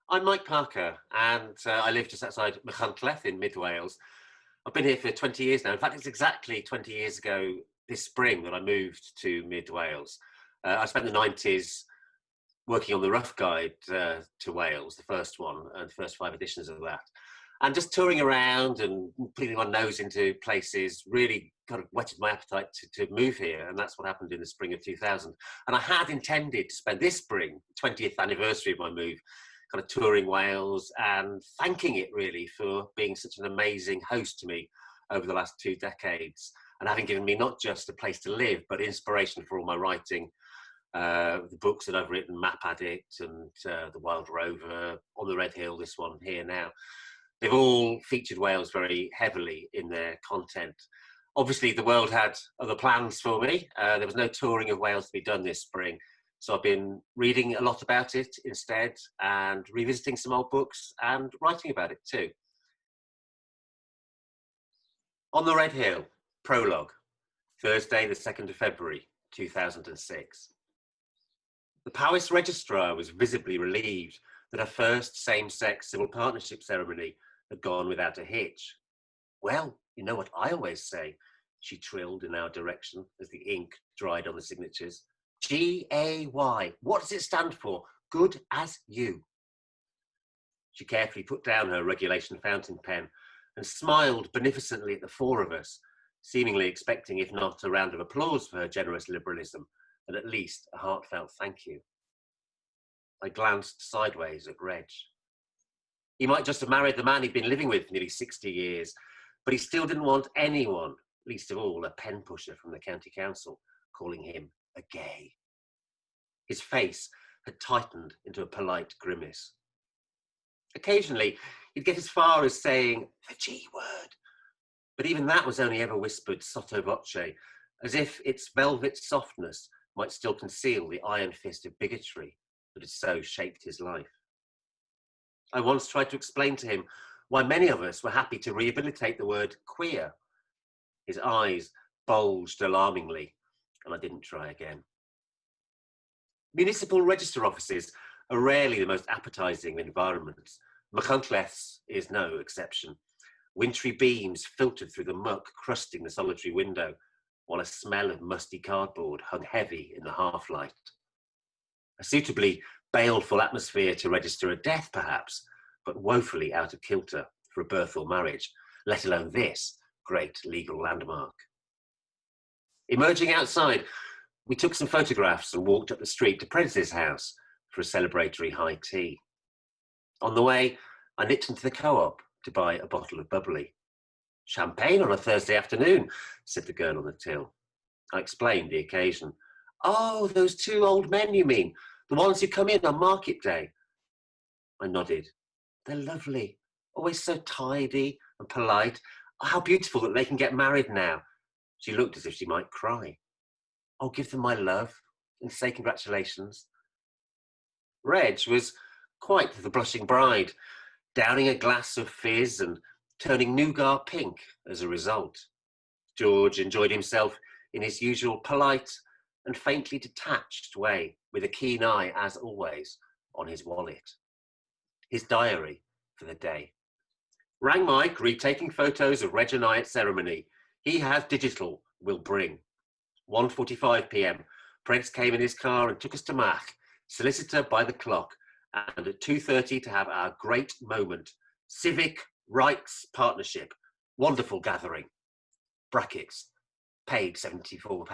I'm Mike Parker, and I live just outside Machynlleth in mid Wales. I've been here for 20 years now. In fact, it's exactly 20 years ago this spring that I moved to mid Wales. I spent the 90s working on the Rough Guide to Wales, the first one, and the first 5 editions of that. And just touring around and putting my nose into places really kind of whetted my appetite to move here. And that's what happened in the spring of 2000. And I had intended to spend this spring, 20th anniversary of my move, kind of touring Wales and thanking it really for being such an amazing host to me over the last 2 decades, and having given me not just a place to live, but inspiration for all my writing. The books that I've written, Map Addict and The Wild Rover, On the Red Hill, this one here now, they've all featured Wales very heavily in their content. Obviously, the world had other plans for me. There was no touring of Wales to be done this spring. So I've been reading a lot about it instead and revisiting some old books and writing about it too. On the Red Hill, prologue, Thursday the 2nd of February, 2006. The Powys registrar was visibly relieved that her first same-sex civil partnership ceremony had gone without a hitch. Well, you know what I always say, she trilled in our direction as the ink dried on the signatures. G-A-Y. What does it stand for? Good as you. She carefully put down her regulation fountain pen and smiled beneficently at the four of us, seemingly expecting, if not a round of applause for her generous liberalism, then at least a heartfelt thank you. I glanced sideways at Reg. He might just have married the man he'd been living with for nearly 60 years, but he still didn't want anyone, least of all a pen pusher from the county council, calling him a gay. His face had tightened into a polite grimace. Occasionally, he'd get as far as saying the G word, but even that was only ever whispered sotto voce, as if its velvet softness might still conceal the iron fist of bigotry that had so shaped his life. I once tried to explain to him why many of us were happy to rehabilitate the word queer. His eyes bulged alarmingly, and I didn't try again. Municipal register offices are rarely the most appetising environments. Machynlleth's is no exception. Wintry beams filtered through the muck crusting the solitary window, while a smell of musty cardboard hung heavy in the half-light. A suitably baleful atmosphere to register a death, perhaps, but woefully out of kilter for a birth or marriage, let alone this great legal landmark. Emerging outside, we took some photographs and walked up the street to Prentice's house for a celebratory high tea. On the way, I nipped into the co-op to buy a bottle of bubbly. Champagne on a Thursday afternoon, said the girl on the till. I explained the occasion. Oh, those two old men, you mean? The ones who come in on market day? I nodded. They're lovely, always so tidy and polite. How beautiful that they can get married now. She looked as if she might cry. I'll give them my love and say congratulations. Reg was quite the blushing bride, downing a glass of fizz and turning nougat pink as a result. George enjoyed himself in his usual polite and faintly detached way, with a keen eye, as always, on his wallet. His diary for the day. Rang Mike, retaking photos of Reg and I at ceremony. He has digital, will bring. 1:45 p.m. Prince came in his car and took us to Mach, solicitor by the clock, and at 2:30 to have our great moment. Civic Rights Partnership. Wonderful gathering. Brackets. Paid £74.